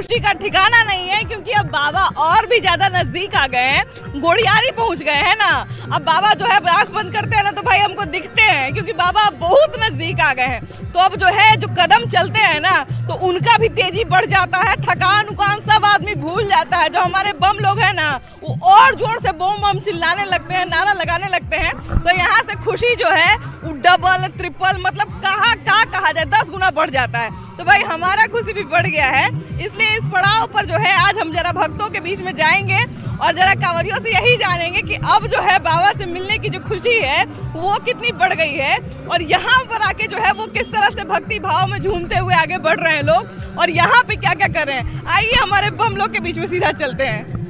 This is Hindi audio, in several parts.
खुशी का ठिकाना नहीं है, क्योंकि अब बाबा और भी ज्यादा नजदीक आ गए हैं, गोड़ियारी पहुंच गए हैं ना। अब बाबा जो है आंख बंद करते हैं ना तो भाई हमको दिखते हैं, क्योंकि बाबा बहुत नजदीक आ गए हैं। तो अब जो है जो कदम चलते हैं ना तो उनका भी तेजी बढ़ जाता है, थकान उकान सब आदमी भूल जाता है। जो हमारे बम लोग हैं ना वो और जोर से बम बम चिल्लाने लगते हैं, नारा लगाने लगते हैं। तो यहाँ से खुशी जो है वो डबल ट्रिपल मतलब कहा जाए 10 गुना बढ़ जाता है। तो भाई हमारा खुशी भी बढ़ गया है, इसलिए इस पड़ाव पर जो है आज हम जरा भक्तों के बीच में जाएंगे और जरा कांवरियों से यही जानेंगे कि अब जो है बाबा से मिलने की जो खुशी है वो कितनी बढ़ गई है, और यहाँ पर आके जो है वो किस तरह से भक्ति भाव में झूमते हुए आगे बढ़ रहे हैं लोग, और यहाँ पे क्या क्या कर रहे हैं। आइए हमारे बम लोग के बीच में सीधा चलते हैं।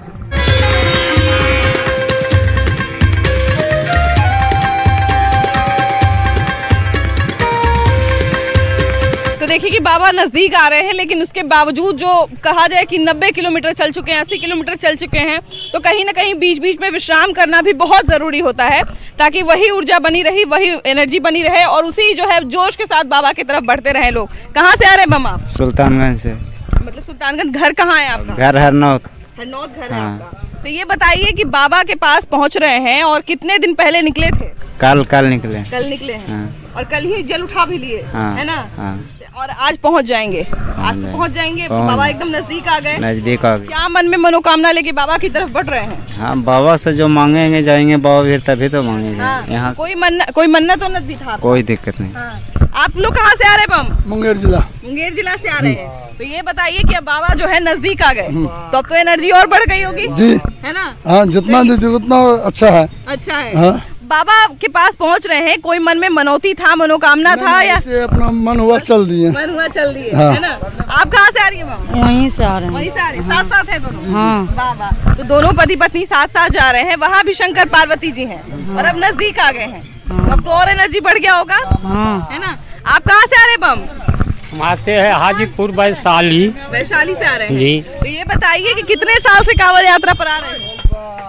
तो देखिए कि बाबा नजदीक आ रहे हैं, लेकिन उसके बावजूद जो कहा जाए कि 90 किलोमीटर चल चुके हैं, 80 किलोमीटर चल चुके हैं, तो कहीं ना कहीं बीच बीच में विश्राम करना भी बहुत ज़रूरी होता है, ताकि वही ऊर्जा बनी रही, वही एनर्जी बनी रहे और उसी जो है जोश के साथ बाबा की तरफ बढ़ते रहे लोग। कहाँ से आ रहे हैं बम आप? सुल्तानगंज से। मतलब सुल्तानगंज घर कहाँ है आपका? घर हरनौत। हरनौत घर है आपका। तो ये बताइए कि बाबा के पास पहुँच रहे हैं और कितने दिन पहले निकले थे? कल निकले। कल निकले हैं और कल ही जल उठा भी लिए, है ना? और आज पहुंच जाएंगे, आज तो पहुंच जाएंगे। बाबा एकदम नजदीक आ गए। नजदीक आ गए। क्या मन में मनोकामना लेके बाबा की तरफ बढ़ रहे हैं? हाँ, बाबा से जो मांगेंगे जाएंगे बाबा फिर तभी तो मांगेंगे। हाँ, यहाँ कोई मन्नत वन्नत भी था? कोई दिक्कत नहीं। हाँ। आप लोग कहाँ से आ रहे हैं बम? मुंगेर जिला। मुंगेर जिला से आ रहे हैं। तो ये बताइए कि अब बाबा जो है नजदीक आ गए तो अब तो एनर्जी और बढ़ गई होगी जी, है ना? हाँ, जितना दीदी उतना अच्छा है। अच्छा है। हाँ। बाबा के पास पहुंच रहे हैं, कोई मन में मनौती था, मनोकामना था या अपना मन हुआ चल दिए? मन हुआ चल दिए, हाँ। है ना? आप कहाँ से आ रही है? वहीं से आ रहे हैं। वहीं से आ रहे हैं, साथ साथ है दोनों? हाँ। वाह। तो दोनों पति पत्नी साथ साथ जा रहे हैं, वहाँ भी शंकर पार्वती जी हैं और अब नजदीक आ गए हैं, तो अब तो और एनर्जी बढ़ गया होगा, है ना? आप कहाँ से आ रहे बम? हम आते हैं हाजीपुर वैशाली। वैशाली से आ रहे हैं जी। तो ये बताइए कि कितने साल से कांवड़ यात्रा पर आ रहे हैं?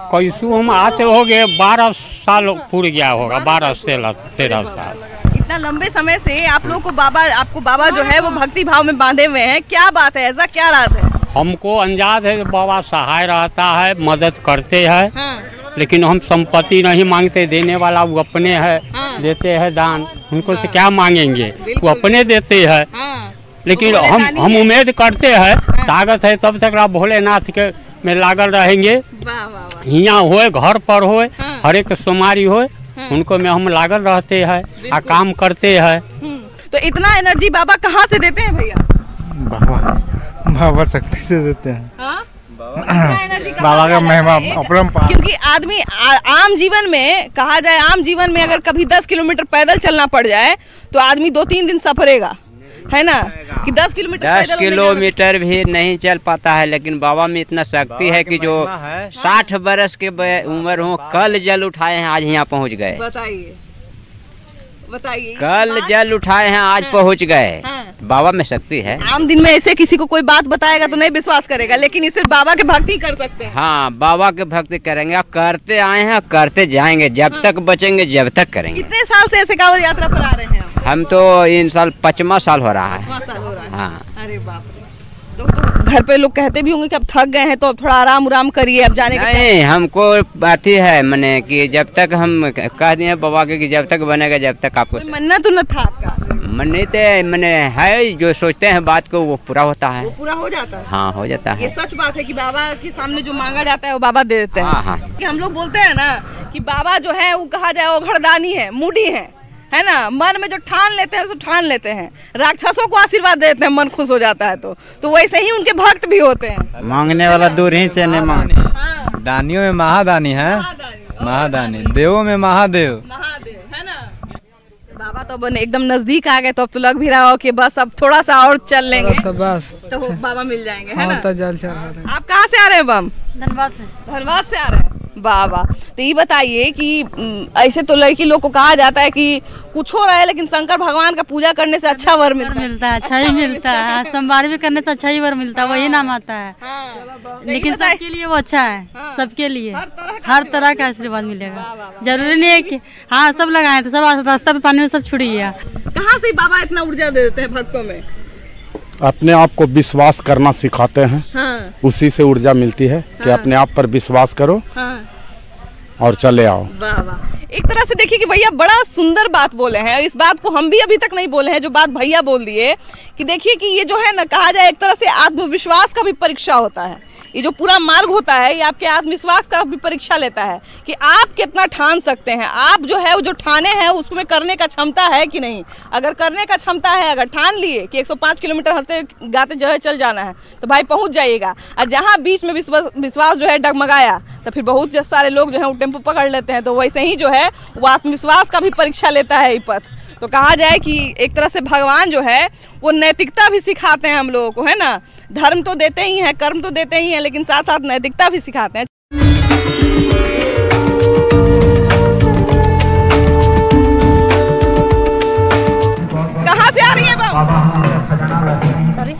कैसू हम आते हो गए 12 साल पूर गया होगा, 12 से 13 साल। इतना लंबे समय से आप लोग को आपको बाबा जो है वो भक्ति भाव में बांधे हुए हैं, क्या बात है, ऐसा क्या राज है? हमको अंदाज है कि बाबा सहाय रहता है, मदद करते हैं। हाँ। लेकिन हम संपत्ति नहीं मांगते, देने वाला वो अपने है। हाँ। देते हैं दान, उनको से क्या मांगेंगे, वो अपने देते हैं। हाँ। लेकिन हम उम्मीद करते हैं ताकत है तब तक भोलेनाथ के में लागल रहेंगे। यहाँ होए, घर पर होए, हर एक सोमारी होए, उनको में हम लागल रहते हैं और काम करते हैं। तो इतना एनर्जी बाबा कहाँ से देते हैं भैया? बाबा शक्ति से देते हैं। बाबा का महिमा अपरंपार। क्योंकि आदमी आम जीवन में कहा जाए, आम जीवन में अगर कभी 10 किलोमीटर पैदल चलना पड़ जाए तो आदमी 2-3 दिन सफरेगा, है ना? कि 10 किलोमीटर भी नहीं चल पाता है, लेकिन बाबा में इतना शक्ति है कि जो 60 बरस के उम्र हो, कल जल उठाए हैं, आज यहाँ पहुँच गए। बताइए कल जल उठाए हैं, आज पहुँच गए। बाबा में शक्ति है। आम दिन में ऐसे किसी को कोई बात बताएगा तो नहीं विश्वास करेगा, लेकिन इसे बाबा के भक्ति कर सकते हैं। हाँ, बाबा के भक्ति करेंगे, आप करते आए हैं, करते जाएंगे, जब तक बचेंगे जब तक करेंगे। कितने साल से ऐसे कांवड़ यात्रा पर आ रहे हैं? हम तो इन साल 5वां साल हो रहा है। हाँ। अरे बाप रे। तो घर पे लोग कहते भी होंगे कि अब थक गए हैं तो अब थोड़ा आराम करिए, अब जाने का नहीं। हमको बात ही है मैंने कि जब तक हम कह दिए बाबा के कि जब तक बनेगा जब तक आपको मन्नत तो न था आपका? मन्नत मैंने है, जो सोचते हैं बात को वो पूरा होता है। वो पूरा हो जाता है? हाँ, हो जाता है। ये सच बात है कि बाबा के सामने जो मांगा जाता है वो बाबा दे देते हैं। हाँ। कि हम लोग बोलते हैं ना कि बाबा जो है वो कहा जाए वो घरदानी है, मूडी है ना? मन में जो ठान लेते हैं सो ठान लेते हैं, राक्षसों को आशीर्वाद देते हैं, मन खुश हो जाता है। तो वैसे ही उनके भक्त भी होते हैं। मांगने वाला दूर ही से नहीं मांगे। हाँ। दानियों में महादानी है, महादानी, देवों में महादेव, है ना? बाबा तो एकदम नजदीक आ गए, तो अब तो लग भी रहा हो कि बस अब थोड़ा सा और चल लेंगे बस तो बाबा मिल जाएंगे, है हाँ, ना? तो जल चढ़ा रहे हैं। आप कहाँ से आ रहे हैं बम? धनबाद से। धनबाद से आ रहे हैं। बाबा, तो ये बताइए कि ऐसे तो लड़की लोग को कहा जाता है कि कुछ हो रहा है, लेकिन शंकर भगवान का पूजा करने से अच्छा वर मिलता है। अच्छा ही मिलता है, सोमवार भी करने से अच्छा ही वर मिलता है, वही नाम आता है। हाँ। लेकिन सबके लिए वो अच्छा है। हाँ। सबके लिए हर तरह का आशीर्वाद मिलेगा। जरूरी नहीं है कि हाँ सब लगाए तो सब रास्ता पे पानी में सब छुड़ी है। कहाँ से बाबा इतना ऊर्जा दे देते हैं भक्तों में? अपने आप को विश्वास करना सिखाते हैं। हाँ। उसी से ऊर्जा मिलती है कि अपने आप पर विश्वास करो और चले आओ। वाह वाह। एक तरह से देखिए कि भैया बड़ा सुंदर बात बोले हैं। इस बात को हम भी अभी तक नहीं बोले हैं जो बात भैया बोल दिए कि देखिए कि ये जो है ना, कहा जाए एक तरह से आत्मविश्वास का भी परीक्षा होता है। ये जो पूरा मार्ग होता है ये आपके आत्मविश्वास का भी परीक्षा लेता है कि आप कितना ठान सकते हैं। आप जो है वो जो ठाने हैं उसमें करने का क्षमता है कि नहीं। अगर करने का क्षमता है, अगर ठान लिए कि 105 किलोमीटर हंसते गाते जो है चल जाना है तो भाई पहुंच जाइएगा। और जहां बीच में विश्वास जो है डगमगाया तो फिर बहुत सारे लोग जो है वो टेम्पो पकड़ लेते हैं। तो वैसे ही जो है वो आत्मविश्वास का भी परीक्षा लेता है ये पथ। तो कहा जाए कि एक तरह से भगवान जो है वो नैतिकता भी सिखाते हैं हम लोगों को, है ना। धर्म तो देते ही हैं, कर्म तो देते ही हैं, लेकिन साथ साथ नैतिकता भी सिखाते हैं। कहाँ से आ रही है सॉरी,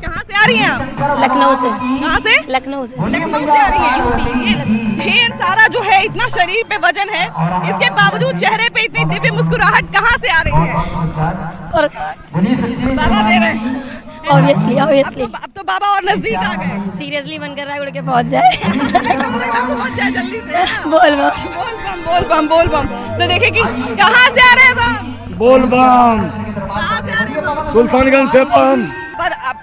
कहाँ से आ रही हैं आप? लखनऊ से। कहाँ से? लखनऊ से। लखनऊ से आ रही है। ये ढेर सारा जो है इतना शरीर पे वजन है, इसके बावजूद चेहरे पे इतनी दिव्य मुस्कुराहट कहाँ से आ रही है? और बाबा दे रहे हैं। ऑब्वियसली अब तो बाबा और नजदीक आ गए। सीरियसली मन कर रहा है उड़ के पहुंच जाए। एकदम लग रहा है पहुंच जाए जल्दी से। बोल बम बोल बम बोल बम। तो देखिए कि कहाँ से आ रहे हैं बम? बोल बम। कहाँ से आ रहे हैं बम? सुल्तानगंज से बम।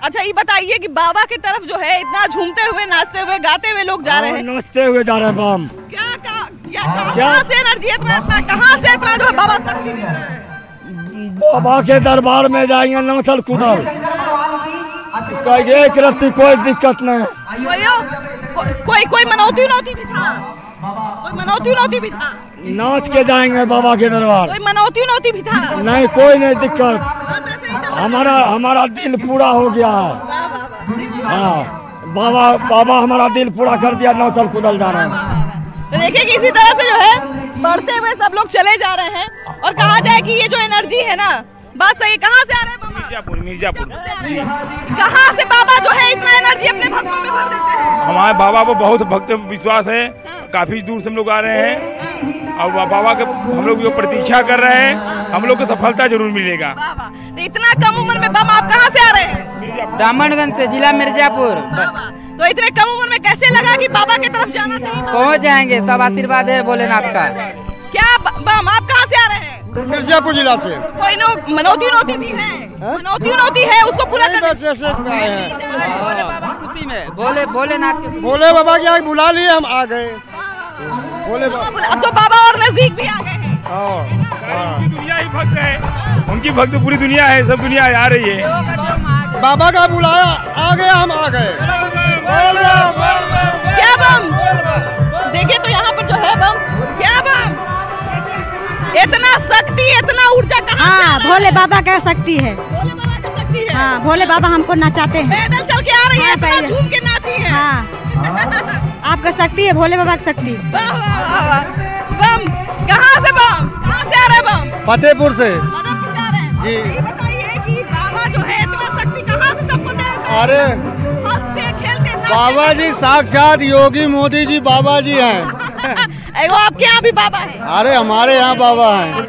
अच्छा ये बताइए कि बाबा की तरफ जो है इतना झूमते हुए, नाचते हुए, गाते हुए लोग जा रहे हैं, नाचते हुए जा रहे हैं बम। कहाँ से एनर्जी इतना, कहाँ से इतना जो है बाबा शक्ति दे रहे हैं? बाबा के दरबार में जाएंगे नौसल कुदल, एक रत्ती कोई दिक्कत नहीं। कोई मनौती भी था, कोई मनौती भी था। नाच के जाएंगे बाबा के दरबार। कोई मनौती भी था? नहीं, कोई नहीं दिक्कत। हमारा दिल पूरा हो गया है। हाँ, बाबा हमारा दिल पूरा कर दिया। नौसल कुदल जा रहे हैं। तो देखिए कि इसी तरह से जो है बढ़ते हुए सब लोग चले जा रहे हैं। और कहा जाए कि ये जो एनर्जी है ना, बात सही। कहाँ से आ रहे हैं बाबा? मिर्जापुर। कहाँ से बाबा जो है इतना एनर्जी अपने भक्तों में भर देते हैं? हमारे बाबा को बहुत भक्त विश्वास है। काफी दूर से हम लोग आ रहे हैं और बाबा के हम लोग जो प्रतीक्षा कर रहे हैं, हम लोग को सफलता जरूर मिलेगा। तो इतना कम उम्र में बम आप कहाँ से आ रहे हैं? दामनगंज से, जिला मिर्जापुर। तो इतने कम उम्र में कैसे लगा कि बाबा की तरफ जाना चाहिए? पहुँच जाएंगे, सब आशीर्वाद है भोलेनाथ का। क्या बम आप कहाँ से आ रहे हैं? मिर्जापुर जिला से। कोई मनौती भी है? मनौती है उसको पूरा करने खुशी में भोलेनाथ के भोले बाबा की आग बुला लिए, हम आ गए। भोले बाबा अब तो बाबा और नजदीक भी आ गए हैं। दुनिया ही भक्त है, उनकी भक्त पूरी दुनिया है, सब दुनिया आ रही है। बाबा का बुलाया, आ गया, हम आ गए। क्या बम? देखिए तो यहाँ पर जो है बम, क्या बम? इतना शक्ति, इतना ऊर्जा कहाँ? हाँ, भोले बाबा का शक्ति है। भोले बाबा का शक्ति है। हाँ, भोले बाबा हमको नचाते हैं। पैदल चल के आ रही है, इतना झूम के नाची है। हाँ, आपका शक्ति है, भोले बाबा की शक्ति। वाह वाह वाह। बम कहाँ से, बम कहाँ से आ रहे हैं? बम फतेहपुर से। फतेहपुर जा रहे हैं जी। ये बताइए कि बाबा जो है इतना शक्ति कहाँ से सबको दे देते हैं? अरे हंसते खेलते बाबा जी साक्षात योगी मोदी जी बाबा जी हैं। एगो आपके यहाँ भी बाबा है? अरे हमारे यहाँ बाबा हैं,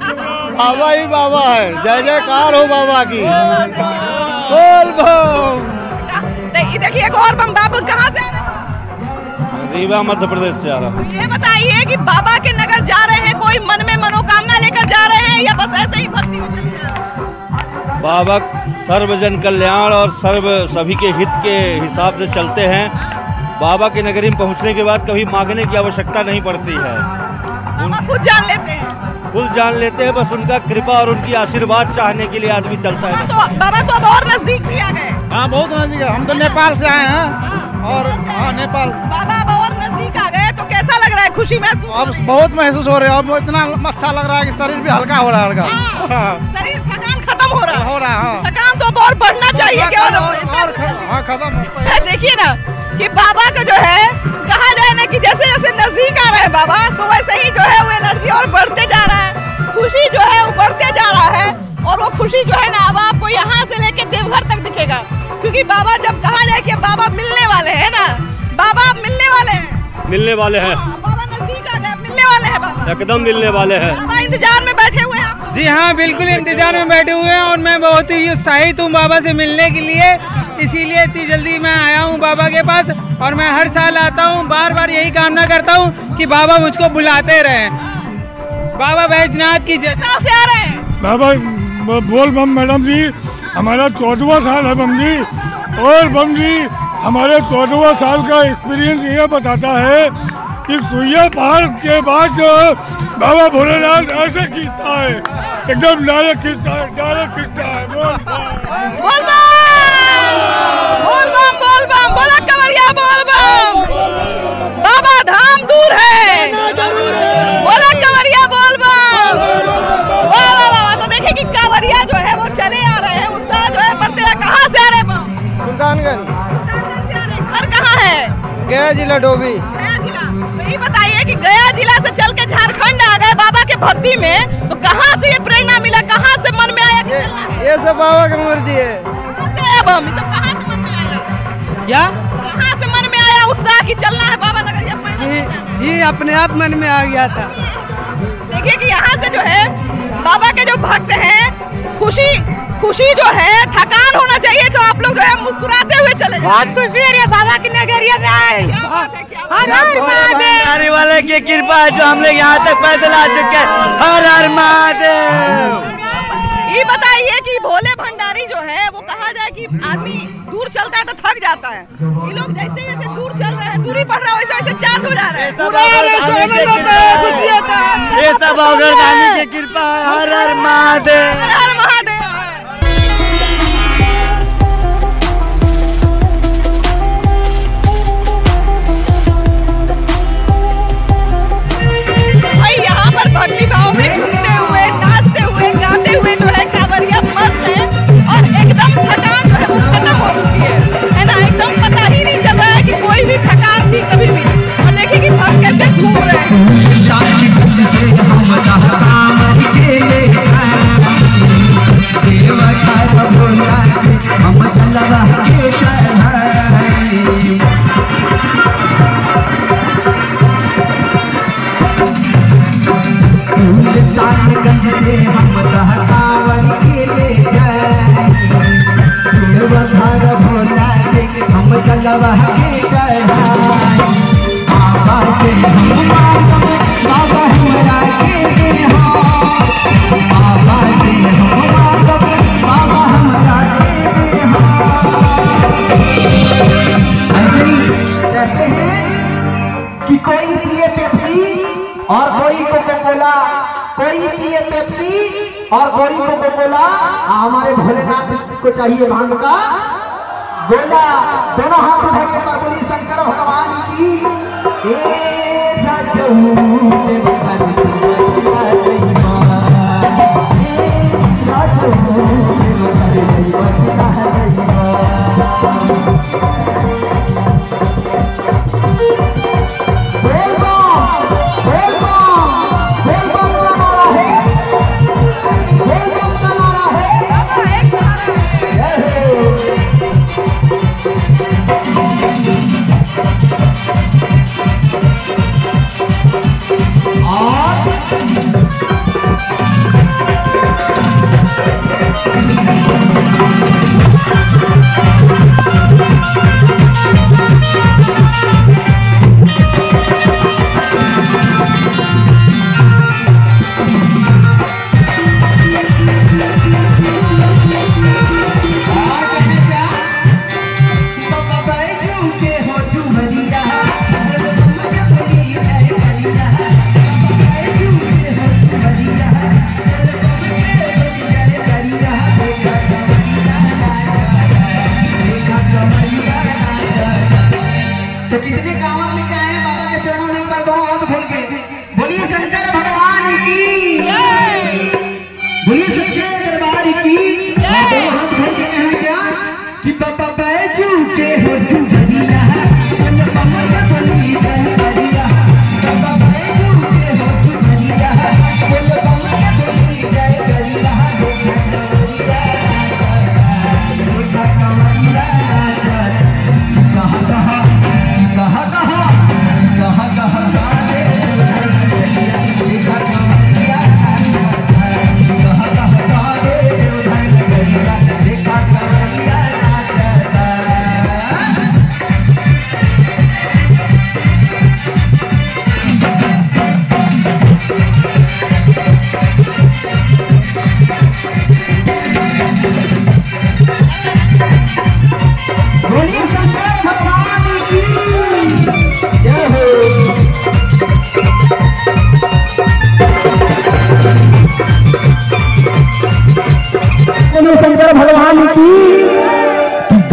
बाबा ही बाबा है। जय जयकार हो बाबा की। बोल बम। देखिए एक और बम, बाबा कहाँ से आ रहे हैं? रीवा मध्य प्रदेश से आ रहा। ये बताइए कि बाबा के नगर जा रहे हैं, कोई मन में मनोकामना लेकर जा रहे हैं या बस ऐसे ही भक्ति में चले जा रहे हैं? बाबा सर्वजन कल्याण और सभी के हित के हिसाब से चलते हैं। बाबा की नगरी में पहुंचने के बाद कभी मांगने की आवश्यकता नहीं पड़ती है। बाबा खुद जान लेते हैं। खुद जान लेते हैं, बस उनका कृपा और उनकी आशीर्वाद चाहने के लिए आदमी चलता है। तो बाबा तो अब और नजदीक भी आ गए। हाँ, बहुत नजदीक है। हम तो नेपाल से आए हैं और हाँ नेपाल। बाबा अब और नजदीक आ गए तो कैसा लग रहा है? खुशी महसूस? अब बहुत महसूस हो रहा है। अब इतना अच्छा लग रहा है कि शरीर भी हल्का हो रहा है। शरीर थकान खत्म हो रहा है। हाँ। थकान तो अब और बढ़ना चाहिए क्या? हाँ, खत्म। देखिए ना कि बाबा का जो है, कहा जाए ना कि जैसे जैसे नजदीक आ रहे हैं बाबा, तो वैसे ही जो है वो एनर्जी और बढ़ते जा रहा है, खुशी जो है वो बढ़ते जा रहा है। और वो खुशी जो है ना अब आपको यहाँ से लेके देवघर तक दिखेगा, क्योंकि बाबा जब कहा जाए कि बाबा मिलने वाले हैं ना, बाबा मिलने वाले हैं। बाबा नजदीक आ गए, मिलने वाले हैं बाबा, एकदम मिलने वाले हैं। बाबा इंतजार में बैठे हुए हैं। जी हाँ, बिल्कुल इंतजार में बैठे हुए हैं और मैं बहुत ही उत्साहित हूँ बाबा से मिलने के लिए। इसीलिए इतनी जल्दी मैं आया हूँ बाबा के पास, और मैं हर साल आता हूँ, बार बार यही कामना करता हूँ कि बाबा मुझको बुलाते रहे। बाबा बैजनाथ की जय। से आ रहे हैं बाबा बोल बम मैडम जी, हमारा 14वां साल है बम जी, और बम जी हमारे 14वां साल का एक्सपीरियंस ये बताता है कि सुइया पहाड़ के बाद जो बाबा भोलेनाथ ऐसे खींचता है, एकदम डायरेक्ट खींचता है, डायरेक्ट खींचता है। बोल बम बोल बम, बोला कवरिया बोल बम। बाबा धाम दूर है, बोला कवरिया बोल बम। वाह वाह वाह, तो देखिए कि कांवरिया जो है वो चले आ रहे हैं, उत्साह जो है बढ़ते हैं। कहाँ से आ रहे हैं? सुल्तानगंज। घर कहाँ है? गया जिला डोभी। गया जिला। तो ये बताइए कि गया जिला से चल के झारखंड आ गए बाबा के भक्ति में, तो कहाँ से ये प्रेरणा मिला, कहाँ से मन में आया? ये सब बाबा की मर्जी है। बम ये सब कहाँ से मन में आया? क्या? कहाँ से मन में आया उत्साह कि चलना है बाबा नगर? जी अपने आप मन में आ गया था। देखिए कि यहाँ से जो है बाबा के जो भक्त हैं, खुशी जो है, थकान होना चाहिए, तो आप लोग जो है मुस्कुराते हुए चले। बहुत खुशी है रे बाबा की नगरिया में आए। हर हर महादेव वाले की कृपा है जो हम लोग यहाँ तक पैदल आ चुके हैं। हर हर महादेव। ये बताइए कि भोले भंडारी जो है वो कहा जाए कि आदमी दूर चलता है तो थक जाता है, ये लोग जैसे जैसे दूर चल रहे हैं, दूरी बढ़ रहा है, वैसे वैसे चार्ज हो जा रहा है। ये सब भगवान की कृपा है। हर हर महादेव, हर महादेव। भाई यहाँ पर भक्ति भाव में झूमते हुए, नाचते हुए, गाते हुए जो है कांवरिया मस्त है, और एकदम थकान जो है वो खत्म हो चुकी है ना? एकदम पता ही नहीं चल रहा है कि कोई भी थकान थी कभी भी। और देखिए कि भक्त कैसे झूम रहे हैं। कि कोई पिए पेप्सी और कोई कोका कोला, कोई पिए पेप्सी और कोई कोका कोला। हमारे भोलेनाथ को चाहिए भांग का गोला। दोनों हाथ उठा के बार बोलिए शंकर भगवान की। तो कितने कांवर लेके आए बाबा के चरणों में, एक बार दो हाथ खोल के बोलिए शंकर भगवान की, बोलिए सच्चे दरबार की। दो हाथ खोल के कहना क्या कि बाबा बैजू के हो तू बढ़िया, बोली जय बढ़िया। बाबा बैजू के हो तू बढ़िया, बोली जय बढ़िया। कहाँ कहाँ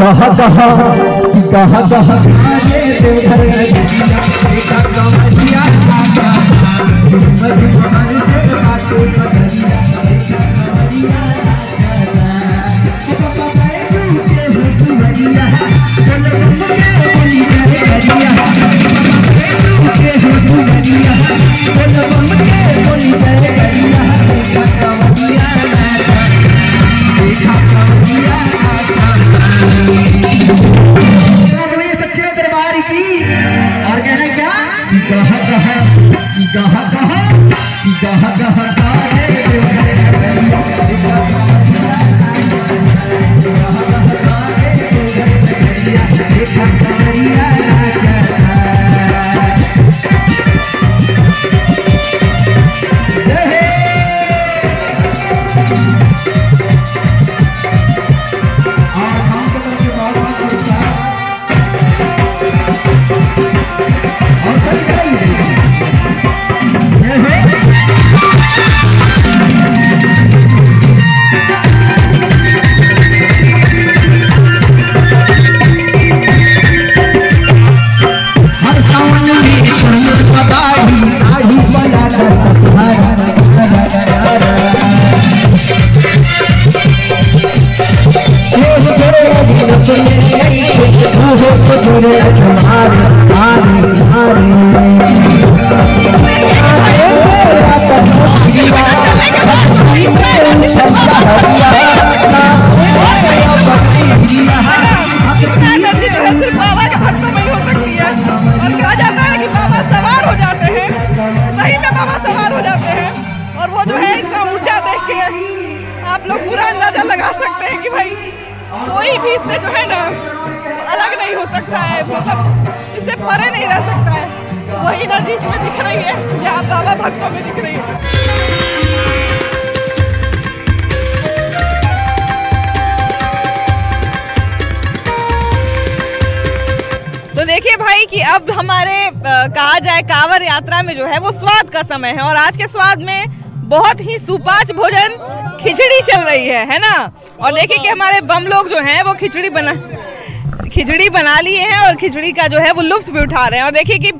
कहा कहा कहा कहा ये देवघर नगरिया देखा कमरिया आजा मधुबन से बाटे कमरिया देखा कमरिया आजा बाबा गए झूठे हो तुम्हारिया बोली गए करिया बाबा गए झूठे हो तुम्हारिया बोली गए करिया देखा कमरिया आजा देखा कमरिया बोलिए सच्चे दरबार की। और कहना क्या कहा कहा कहा कहा कहा कहा आप लोग पूरा अंदाजा लगा सकते हैं कि भाई कोई भी इससे जो है ना अलग नहीं हो सकता है, मतलब इससे परे नहीं रह सकता है। वही एनर्जी इसमें दिख रही है, यहाँ बाबा भक्तों में दिख रही है। तो देखिए भाई कि अब हमारे कहा जाए कांवड़ यात्रा में जो है वो स्वाद का समय है, और आज के स्वाद में बहुत ही सुपाच्य भोजन खिचड़ी चल रही है ना। और देखिए कि हमारे बम लोग जो हैं वो खिचड़ी बना लिए हैं और खिचड़ी का जो है वो लुत्फ भी उठा रहे हैं। और देखिए कि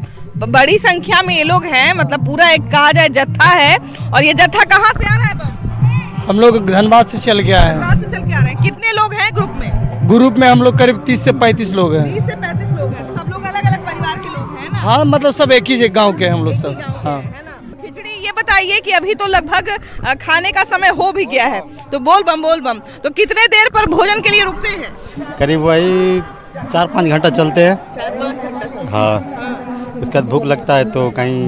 बड़ी संख्या में ये लोग हैं, मतलब पूरा एक कहा जाए जत्था है। और ये जत्था कहाँ से आ रहा है बम? हम लोग धनबाद से चल के आए हैं। धनबाद से चल के आ रहे हैं। कितने लोग हैं ग्रुप में? ग्रुप में हम लोग करीब 30 से 35 लोग हैं। 30 से 35 लोग हैं। तो सब लोग अलग अलग परिवार के लोग हैं ना? हाँ, मतलब सब एक ही गाँव के हम लोग सब। हाँ, ये बताइए कि अभी तो लगभग खाने का समय हो भी गया है, तो बोल बम तो कितने देर पर भोजन के लिए रुकते हैं? करीब वही 4-5 घंटा चलते हैं। 4-5 घंटा चलते हैं। हाँ, उसके बाद भूख लगता है तो कहीं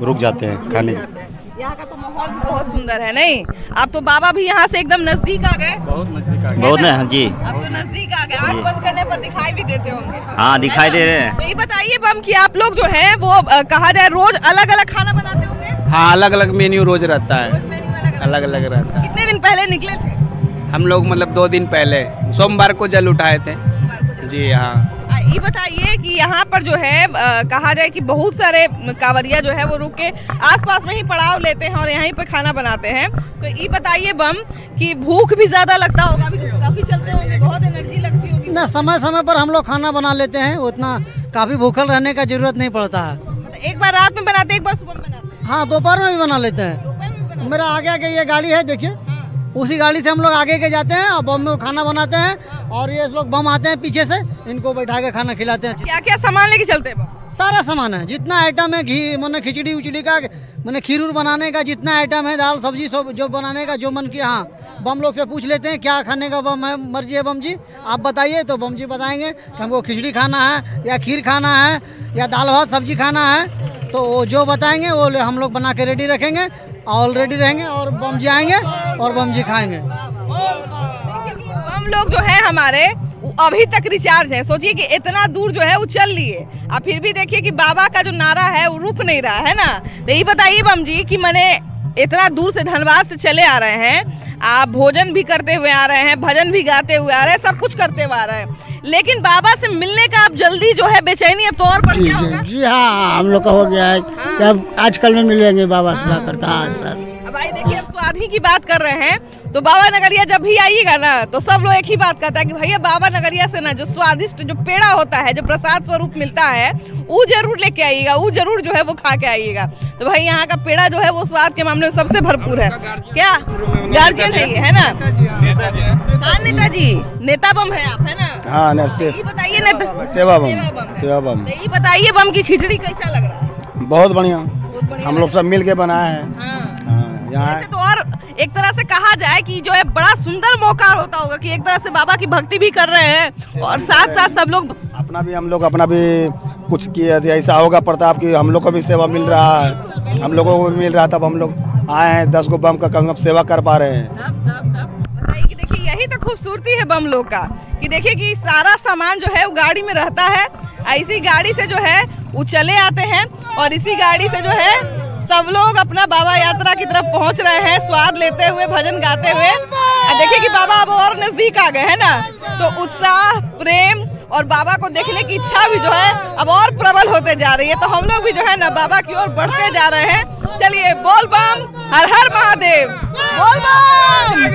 रुक जाते हैं खाने के। यहाँ का तो माहौल भी बहुत सुंदर है नहीं? आप तो बाबा भी यहाँ से एकदम नजदीक आ गए। बहुत नजदीक आ गए। बहुत ना जी, अब तो नजदीक आ गए। आँख बंद करने पर दिखाई भी देते होंगे। हाँ, दिखाई दे रहे हैं। तो ये बताइए बम कि आप लोग जो है वो कहा जाए रोज अलग अलग खाना बनाते होंगे? हाँ, अलग अलग मेन्यू रोज रहता है, अलग अलग रहता है। कितने दिन पहले निकले थे हम लोग? मतलब 2 दिन पहले, सोमवार को जल उठाए थे जी। हाँ, ये बताइए कि यहाँ पर जो है कहा जाए कि बहुत सारे कांवरिया जो है वो रुक के आसपास में ही पड़ाव लेते हैं और यहीं पे खाना बनाते हैं। तो ये बताइए बम कि भूख भी ज्यादा लगता होगा, अभी तो काफी चलते होंगे, बहुत एनर्जी लगती होगी ना। समय समय पर हम लोग खाना बना लेते हैं, उतना काफी भूखल रहने का जरूरत नहीं पड़ता है। एक बार रात में बनाते, एक बार सुबह में बनाते? हाँ, दोपहर में भी बना लेते हैं। मेरा आगे आगे ये गाड़ी है, देखिए उसी गाड़ी से हम लोग आगे के जाते हैं और बम में खाना बनाते हैं। और ये लोग बम आते हैं पीछे से, इनको बैठा के खाना खिलाते हैं। क्या क्या सामान लेके चलते हैं? सारा सामान है, जितना आइटम है, घी मैंने खिचड़ी उचड़ी का मैंने खीर बनाने का जितना आइटम है, दाल सब्जी सब जो बनाने का जो मन किया। हाँ, बम लोग से पूछ लेते हैं क्या खाने का बम है, मर्जी है बम जी आप बताइए, तो बम जी बताएंगे कि हमको खिचड़ी खाना है या खीर खाना है या दाल भात सब्जी खाना है। तो वो जो बताएंगे वो हम लोग बना के रेडी रखेंगे, ऑलरेडी रहेंगे और बम जी आएंगे और बम जी खाएंगे। बम लोग जो है हमारे अभी तक रिचार्ज है। सोचिए कि इतना दूर जो है वो चल लिए, अब फिर भी देखिए कि बाबा का जो नारा है वो रुक नहीं रहा है ना। तो ये बताइए बम जी कि मैंने इतना दूर से धनबाद से चले आ रहे हैं, आप भोजन भी करते हुए आ रहे हैं, भजन भी गाते हुए आ रहे हैं, सब कुछ करते हुए आ रहे हैं, लेकिन बाबा से मिलने का आप जल्दी जो है बेचैनी अब तो और बढ़ गया होगा? जी हाँ, हम लोग का हो गया है। अब आजकल में मिलेंगे बाबा से जाकर। हाँ सर। भाई देखिए अब स्वाद ही की बात कर रहे हैं तो बाबा नगरिया जब भी आइएगा ना तो सब लोग एक ही बात कहता है कि भैया बाबा नगरिया से ना जो स्वादिष्ट जो पेड़ा होता है, जो प्रसाद स्वरूप मिलता है, वो जरूर लेके आइएगा, वो जरूर जो है वो खा के आइएगा। तो भाई यहाँ का पेड़ा जो है वो स्वाद के मामले में सबसे भरपूर है। क्या गार्जियन है ये, है ना? हाँ नेताजी, नेता बम है आप, है ना? हाँ, ये बताइए नेता सेवा बम। ये बताइए बम की खिचड़ी कैसा लग रहा है? बहुत बढ़िया, हम लोग सब मिल के बनाए हैं। यहाँ तो और एक तरह से कहा जाए कि जो है बड़ा सुंदर मौका होता होगा कि एक तरह से बाबा की भक्ति भी कर रहे हैं और साथ साथ सब लोग अपना भी कुछ किया, ऐसा होगा प्रताप की हम लोग को भी सेवा मिल रहा है, हम लोगों को भी मिल रहा, तब हम लोग आए हैं 10 गो बम का कम सेवा कर पा रहे हैं। बताइए कि देखिए यही तो खूबसूरती है बम लोग का कि देखिए कि सारा सामान जो है वो गाड़ी में रहता है, ऐसी गाड़ी से जो है वो चले आते हैं और इसी गाड़ी से जो है सब लोग अपना बाबा यात्रा की तरफ पहुंच रहे हैं, स्वाद लेते हुए, भजन गाते हुए। देखिए कि बाबा अब और नजदीक आ गए हैं ना, तो उत्साह, प्रेम और बाबा को देखने की इच्छा भी जो है अब और प्रबल होते जा रही है। तो हम लोग भी जो है ना बाबा की ओर बढ़ते जा रहे हैं। चलिए बोल बम, हर हर महादेव, बोल बम।